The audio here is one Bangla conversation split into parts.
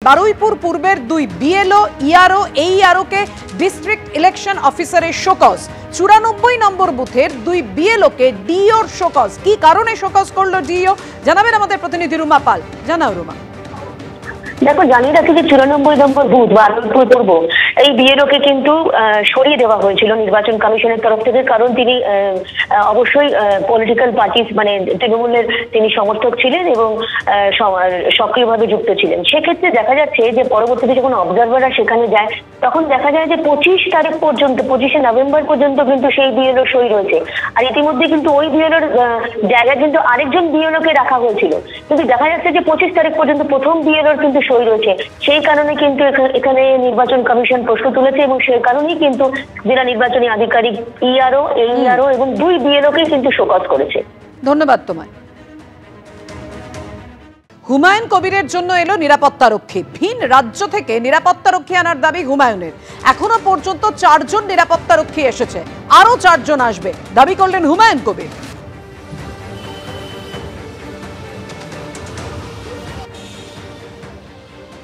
বারুইপুর পূর্বের 2 বিএলও ইআরও এইআরওকে ডিস্ট্রিক্ট ইলেকশন অফিসারের শোকজ। 94 নম্বর বুথের 2 বিএলওকে ডিওর শোকজ। কি কারণে শোকজ করলো ডিও জানাবেন আমাদের প্রতিনিধি রুমা পাল। জানাও রুমা। দেখো, জানিয়ে রাখি যে 94 নম্বর বুথ বারুইপুর পূর্ব এই বিএলওকে কিন্তু সরিয়ে দেওয়া হয়েছিল নির্বাচন কমিশনের তরফ থেকে, কারণ তিনি অবশ্যই পলিটিক্যাল পার্টি মানে তৃণমূলের তিনি সমর্থক ছিলেন এবং সক্রিয়ভাবে যুক্ত ছিলেন। সেক্ষেত্রে দেখা যাচ্ছে যে পরবর্তীতে যখন অবজারভাররা সেখানে যায় তখন দেখা যায় যে 25 তারিখ পর্যন্ত 25শে নভেম্বর পর্যন্ত কিন্তু সেই বিএলও সই রয়েছে। আর ইতিমধ্যে কিন্তু ওই বিএলওর জায়গায় কিন্তু আরেকজন বিএলওকে রাখা হয়েছিল, কিন্তু দেখা যাচ্ছে যে 25 তারিখ পর্যন্ত প্রথম বিএলওর কিন্তু সই রয়েছে। সেই কারণে কিন্তু এখানে নির্বাচন কমিশন প্রশ্ন তুলেছে এবং সেই কারণেই কিন্তু জেলা নির্বাচনী আধিকারিক ইআরও এইআরও এবং 2 বিএলওকে কিন্তু শোকজ করেছে। ধন্যবাদ তোমায়। হুমায়ুন কবিরের জন্য এলো নিরাপত্তারক্ষী। ভিন রাজ্য থেকে নিরাপত্তারক্ষী আনার দাবি হুমায়ুনের। এখনো পর্যন্ত 4 জন নিরাপত্তারক্ষী এসেছে, আরো 4 জন আসবে দাবি করলেন হুমায়ুন কবির।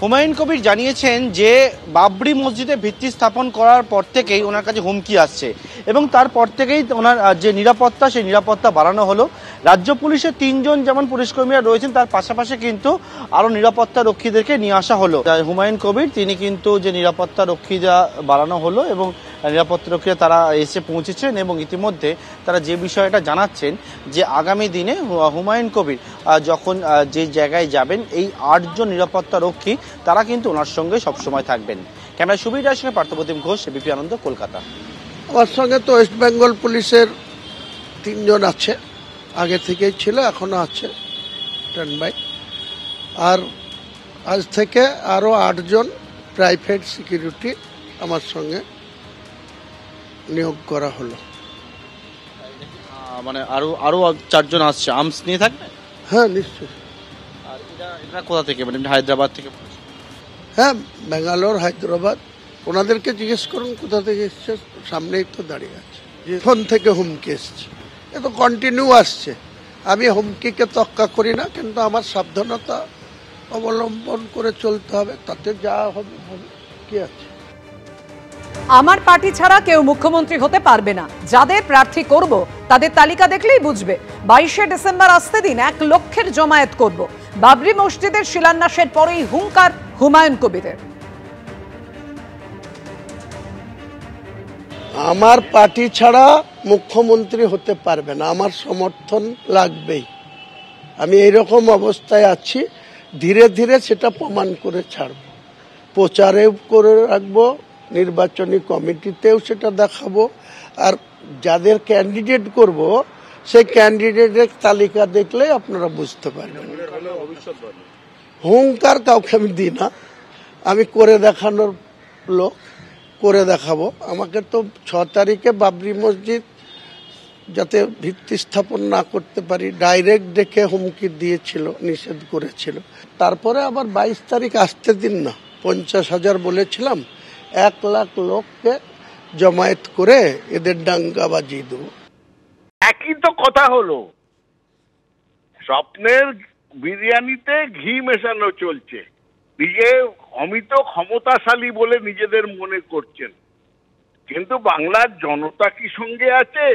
হুমায়ুন কবির জানিয়েছেন যে বাবরি মসজিদে ভিত্তি স্থাপন করার পর থেকেই ওনার কাছে হুমকি আসছে এবং তারপর থেকেই ওনার যে নিরাপত্তা সেই নিরাপত্তা বাড়ানো হলো। রাজ্য পুলিশের 3 জন যেমন পুলিশকর্মীরা রয়েছেন তার পাশাপাশি কিন্তু আরও নিরাপত্তা রক্ষীদেরকে নিয়ে আসা হলো। হুমায়ুন কবির তিনি কিন্তু যে নিরাপত্তা রক্ষীরা বাড়ানো হলো এবং নিরাপত্তারক্ষীরা তারা এসে পৌঁছেছেন এবং ইতিমধ্যে তারা যে বিষয়টা জানাচ্ছেন যে আগামী দিনে হুমায়ুন কবির যখন যে জায়গায় যাবেন এই 8 জন নিরাপত্তারক্ষী তারা কিন্তু ওনার সঙ্গে সবসময় থাকবেন। ক্যামেরা সুবীর রায়ের সঙ্গে পার্থপ্রতিম ঘোষ, এবিপি আনন্দ, কলকাতা। আমার সঙ্গে তো ওয়েস্ট বেঙ্গল পুলিশের 3 জন আছে, আগে থেকেই ছিল, এখনো আছে স্ট্যান্ড বাই। আর আজ থেকে আরও 8 জন প্রাইভেট সিকিউরিটি আমার সঙ্গে নিয়োগ করা হলো। মানে আরো 4 জন আসছে, আর্মস নিয়ে থাকবে? হ্যাঁ, নিশ্চয়ই। আর এটা কোথা থেকে, মানে হায়দ্রাবাদ থেকে? হ্যাঁ, ব্যাঙ্গালোর, হায়দ্রাবাদ। ওনাদেরকে জিজ্ঞেস করুন কোথা থেকে এসছে, সামনেই তো দাঁড়িয়ে আছে। ফোন থেকে হুমকি এসছে, এ তো কন্টিনিউ আসছে। আমি হুমকিকে তোয়াক্কা করি না, কিন্তু আমার সাবধানতা অবলম্বন করে চলতে হবে, তাতে যা হবে হবে। কি আছে? আমার পার্টি ছাড়া কেউ মুখ্যমন্ত্রী হতে পারবে না। যাদের প্রার্থী করব তাদের তালিকা দেখলেই বুঝবে। 22শে ডিসেম্বর আসতে দিন 1 লক্ষের জমায়েত করব। বাবরি মসজিদের শিলান্যাসের পরেই হুঙ্কার হুমায়ুন কবিরের। আমার পার্টি ছাড়া মুখ্যমন্ত্রী হতে পারবে না, আমার সমর্থন লাগবেই। আমি এইরকম অবস্থায় আছি, ধীরে ধীরে সেটা প্রমাণ করে ছাড়ব। প্রচারেও করে রাখবো, নির্বাচনী কমিটিতেও সেটা দেখাবো। আর যাদের ক্যান্ডিডেট করব সেই ক্যান্ডিডেটের তালিকা দেখলে আপনারা বুঝতে পারবেন। হুঙ্কার কাউকে আমি দিই না, আমি করে দেখানোর লোক, করে দেখাবো। আমাকে তো 6 তারিখে বাবরি মসজিদ যাতে ভিত্তি স্থাপন না করতে পারি ডাইরেক্ট দেখে হুমকি দিয়েছিল, নিষেধ করেছিল। তারপরে আবার 22 তারিখ আসতে দিন না, 50,000 বলেছিলাম, 1 লাখ লোককে জমায়েত করে এদের ডাঙ্গা বাজিয়ে দেবো। একই তো কথা হলো, স্বপ্নের বিরিয়ানিতে ঘি মেশানো চলছে। নিজে অমিত ক্ষমতাশালী বলে নিজেদের মনে করছেন, কিন্তু বাংলার জনতা কি সঙ্গে আছে?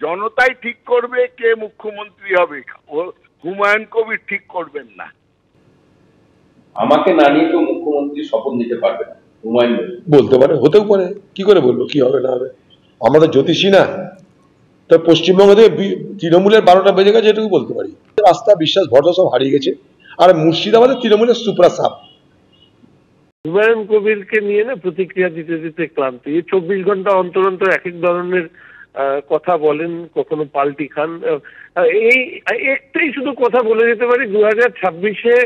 জনতাই ঠিক করবে কে মুখ্যমন্ত্রী হবে, হুমায়ুন কবির ঠিক করবেন না। আমাকে না নিয়ে কেউ মুখ্যমন্ত্রী শপথ নিতে পারবে না। হুমায়ুন বলতে পারে, হতেও পারে, কি করে বলবো কি হবে না হবে? আমাদের জ্যোতিষী না, তো পশ্চিমবঙ্গে থেকে তৃণমূলের 12টা বেজে গেছে এটুকু বলতে পারি। আস্থা, বিশ্বাস, ভরসা সব হারিয়ে গেছে। আর মুর্শিদাবাদের তৃণমূলের সুপ্রা সাপ। হুমায়ুন কবিরকে নিয়ে না প্রতিক্রিয়া দিতে দিতে ক্লান্তি। 24 ঘন্টা অন্তর অন্তর এক এক ধরনের কথা বলেন, কখনো পাল্টি খান। এই একটাই শুধু কথা বলে যেতে পারি, 2026-এ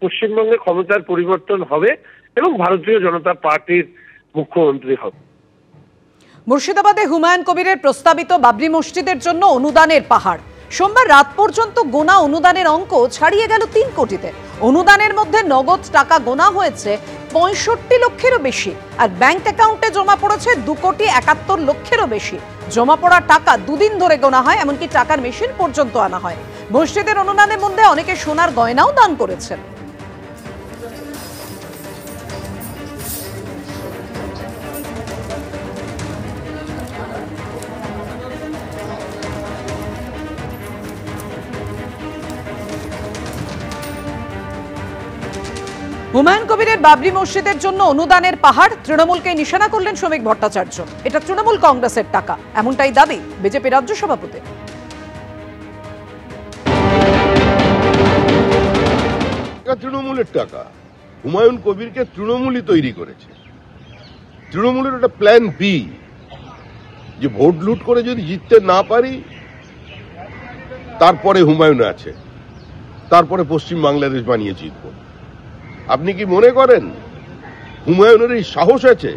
পশ্চিমবঙ্গে ক্ষমতার পরিবর্তন হবে এবং ভারতীয় জনতা পার্টির মুখ্যমন্ত্রী হবে। মুর্শিদাবাদে হুমায়ুন কবিরের প্রস্তাবিত বাবরি মসজিদের জন্য অনুদানের পাহাড়। সোমবার রাত পর্যন্ত গোনা অনুদানের অঙ্ক ছাড়িয়ে গেল 3 কোটিতে। অনুদানের মধ্যে নগদ টাকা গোনা হয়েছে 65 লক্ষেরও বেশি, আর ব্যাংক অ্যাকাউন্টে জমা পড়েছে 2,71,00,000-এরও বেশি। জমা পড়া টাকা 2 দিন ধরে গোনা হয়, এমনকি টাকার মেশিন পর্যন্ত আনা হয়। মসজিদের অনুদানের মধ্যে অনেকে সোনার গয়নাও দান করেছেন। হুমায়ুন কবিরের বাবরি মসজিদের জন্য অনুদানের পাহাড়, তৃণমূলকে নিশানা করলেন শ্রমিক ভট্টাচার্য। এটা তৃণমূল কংগ্রেসের টাকা, এমনটাই দাবি বিজেপি রাজ্য সভাপতি। তৃণমূলের টাকা, হুমায়ুন কবিরকে তৃণমূলই তৈরি করেছে। তৃণমূলের একটা প্ল্যান বি, যে ভোট লুট করে যদি জিততে না পারি তারপরে হুমায়ুন আছে, তারপরে পশ্চিম বাংলাদেশ বানিয়ে জিতব। আপনি কি মনে করেন হুমায়ুনের এই সাহস আছে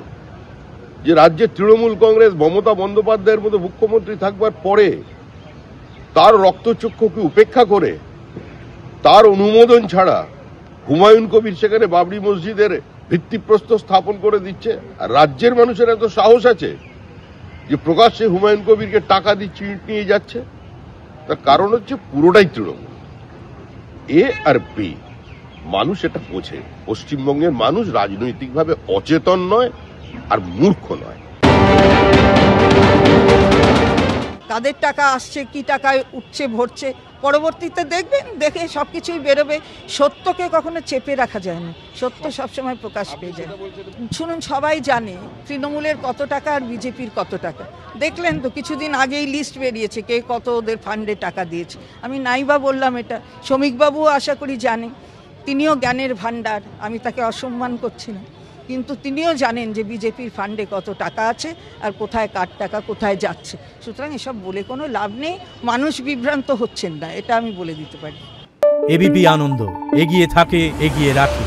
যে রাজ্যের তৃণমূল কংগ্রেস মমতা বন্দ্যোপাধ্যায়ের মতো মুখ্যমন্ত্রী থাকবার পরে তার রক্তচক্ষুকে উপেক্ষা করে, তার অনুমোদন ছাড়া হুমায়ুন কবির সেখানে বাবরি মসজিদের ভিত্তিপ্রস্তর স্থাপন করে দিচ্ছে? আর রাজ্যের মানুষের এত সাহস আছে যে প্রকাশ্যে হুমায়ুন কবিরকে টাকা দিচ্ছে, ইট নিয়ে যাচ্ছে? তার কারণ হচ্ছে পুরোটাই তৃণমূল। এ আর বি, মানুষ এটা বোঝে। পশ্চিমবঙ্গের মানুষ রাজনৈতিকভাবে অচেতন নয় আর মূর্খ নয়। কাদের টাকা আসছে, কি টাকায় উঠছে, ভরছে, পরবর্তীতে দেখবেন, দেখে সবকিছুই বেরোবে। সত্যকে কখনো চেপে রাখা যায় না, সত্য সবসময় প্রকাশ পেয়ে যায়। শুনুন, সবাই জানে তৃণমূলের কত টাকা আর বিজেপির কত টাকা। দেখলেন তো কিছুদিন আগেই লিস্ট বেরিয়েছে কে কত ওদের ফান্ডে টাকা দিয়েছে। আমি নাইবা বললাম এটা, শ্রমিকবাবুও আশা করি জানে, তিনিও জ্ঞানের ভাণ্ডার, আমি তাকে অসম্মান করছি না, কিন্তু তিনিও জানেন যে বিজেপির ফান্ডে কত টাকা আছে আর কোথায় কার টাকা কোথায় যাচ্ছে। সুতরাং এসব বলে কোনো লাভ নেই, মানুষ বিভ্রান্ত হচ্ছেন না, এটা আমি বলে দিতে পারি। এবিপি আনন্দ, এগিয়ে থাকে, এগিয়ে রাখে।